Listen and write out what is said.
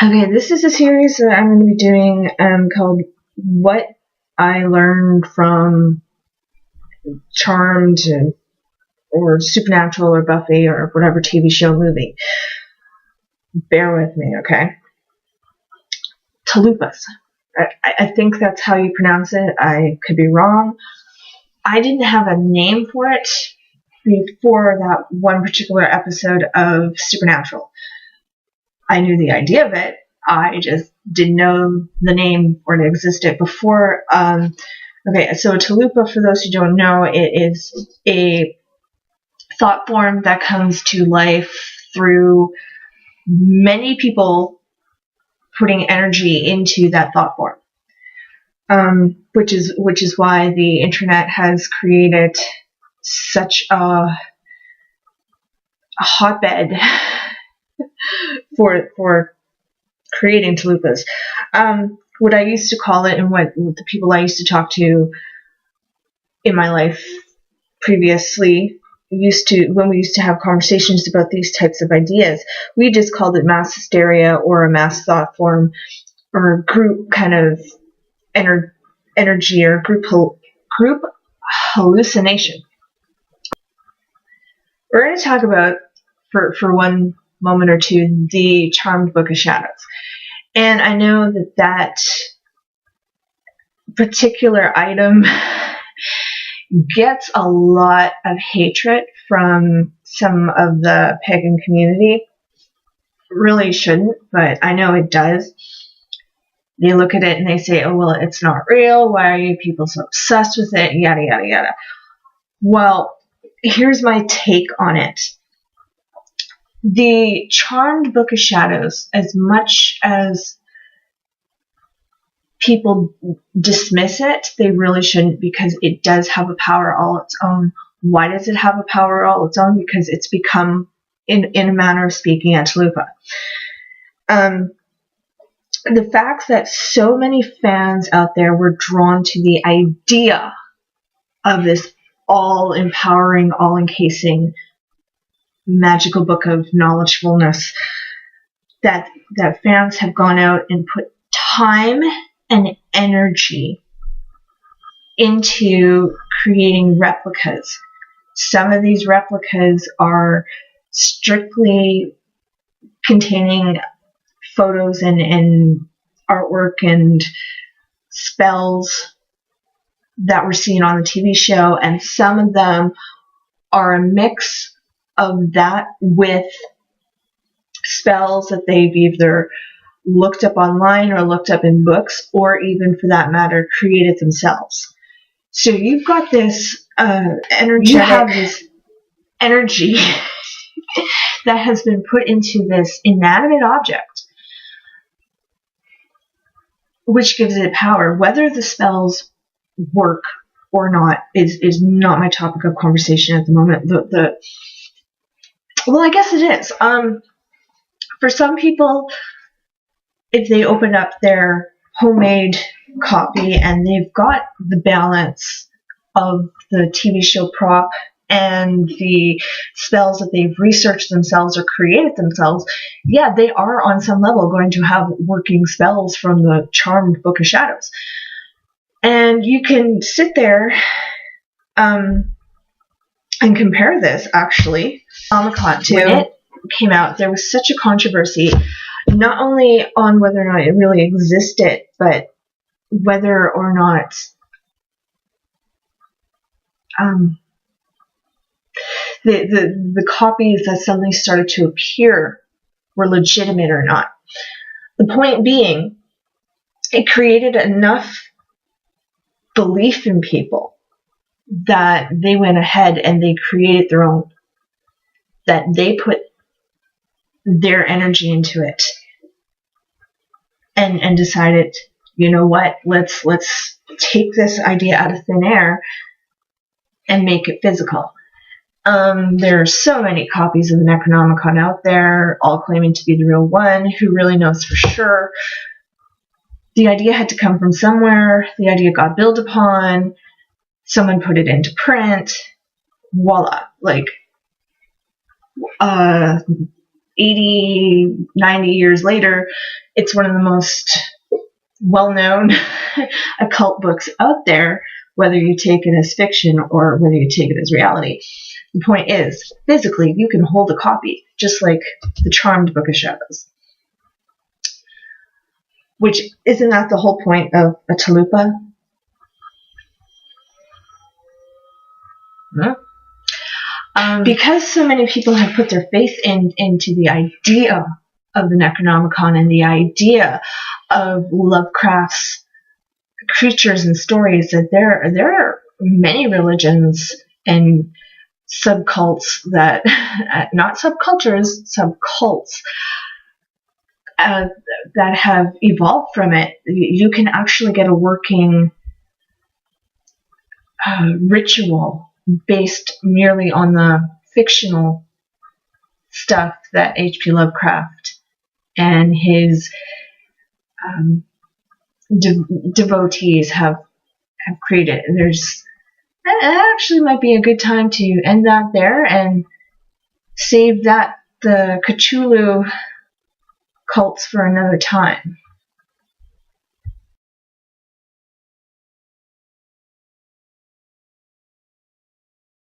Okay, this is a series that I'm going to be doing called What I Learned from Charmed or Supernatural or Buffy or whatever TV show movie. Bear with me, okay? Tulpas. I think that's how you pronounce it. I could be wrong. I didn't have a name for it before that one particular episode of Supernatural. I knew the idea of it. I just didn't know the name or it existed before. Okay, so Tulpa, for those who don't know, it is a thought form that comes to life through many people putting energy into that thought form. Which is why the internet has created such a hotbed for creating Tulpas. What I used to call it, and what the people I used to talk to in my life previously when we used to have conversations about these types of ideas, we just called it mass hysteria or a mass thought form or group kind of energy or group hallucination. We're going to talk about for one moment or two the Charmed Book of Shadows. And I know that particular item gets a lot of hatred from some of the pagan community. Really shouldn't, but I know it does. They look at it and they say, oh, well, it's not real. Why are you people so obsessed with it? Yada, yada, yada. Well, here's my take on it. The Charmed Book of Shadows, as much as people dismiss it, they really shouldn't, because it does have a power all its own. Why does it have a power all its own? Because it's become, in a manner of speaking, a Tulpa. The fact that so many fans out there were drawn to the idea of this all-empowering, all-encasing magical book of knowledgefulness, that fans have gone out and put time and energy into creating replicas. Some of these replicas are strictly containing photos and artwork and spells that were seen on the TV show, and some of them are a mix of that with spells that they've either looked up online or looked up in books, or even, for that matter, created themselves. So you've got this you have this energy that has been put into this inanimate object, which gives it power. Whether the spells work or not is not my topic of conversation at the moment. Well, I guess it is. For some people, if they open up their homemade copy and they've got the balance of the TV show prop and the spells that they've researched themselves or created themselves, yeah, they are on some level going to have working spells from the Charmed Book of Shadows. And you can sit there and compare this, actually. Comic-Con, too. When it came out, there was such a controversy, not only on whether or not it really existed, but whether or not the copies that suddenly started to appear were legitimate or not. The point being, it created enough belief in people that they went ahead and they created their own, that they put their energy into it and decided, you know what, let's take this idea out of thin air and make it physical. There are so many copies of the Necronomicon out there, all claiming to be the real one. Who really knows for sure? The idea had to come from somewhere. The idea got built upon. Someone put it into print. Voila. 80, 90 years later, it's one of the most well-known occult books out there, whether you take it as fiction or whether you take it as reality. The point is, physically, you can hold a copy, just like the Charmed Book of Shadows. Which, isn't that the whole point of a Tulpa? Because so many people have put their faith into the idea of the Necronomicon and the idea of Lovecraft's creatures and stories, that there are many religions and subcults that, not subcultures, subcults, that have evolved from it. You can actually get a working ritual based merely on the fictional stuff that H.P. Lovecraft and his devotees have created. That actually might be a good time to end that there and save the Cthulhu cults for another time.